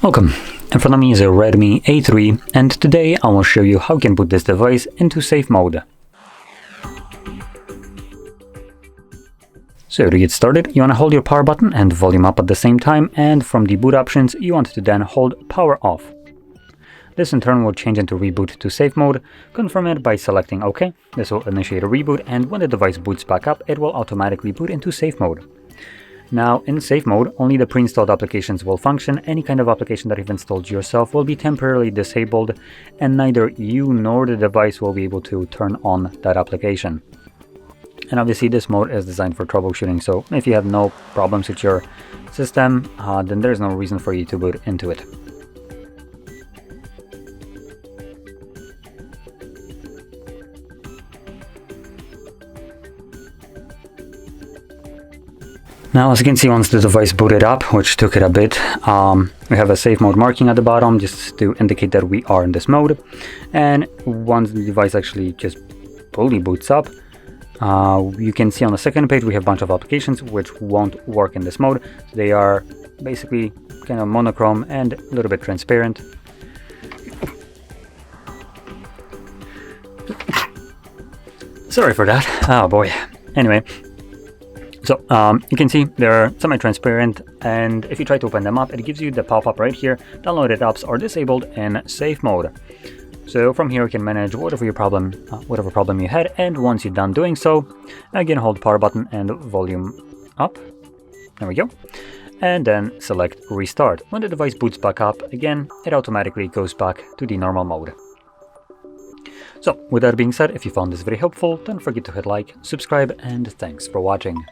Welcome, in front of me is a Redmi A3 and today I will show you how you can put this device into safe mode. So to get started, you want to hold your power button and volume up at the same time, and from the boot options you want to then hold power off. This in turn will change into reboot to safe mode. Confirm it by selecting OK. This will initiate a reboot, and when the device boots back up it will automatically boot into safe mode. Now, in safe mode, only the pre-installed applications will function. Any kind of application that you've installed yourself will be temporarily disabled, and neither you nor the device will be able to turn on that application. And obviously this mode is designed for troubleshooting, so if you have no problems with your system, then there's no reason for you to boot into it. Now, as you can see, once the device booted up, which took it a bit, we have a safe mode marking at the bottom just to indicate that we are in this mode. And once the device actually just fully boots up, you can see on the second page we have a bunch of applications which won't work in this mode. So they are basically kind of monochrome and a little bit transparent. Sorry for that. Oh boy. Anyway. So you can see they're semi-transparent, and if you try to open them up, it gives you the pop-up right here. Downloaded apps are disabled in safe mode. So from here you can manage whatever problem you had, and once you're done doing so, again hold power button and volume up. There we go. And then select restart. When the device boots back up again, it automatically goes back to the normal mode. So with that being said, if you found this very helpful, don't forget to hit like, subscribe, and thanks for watching.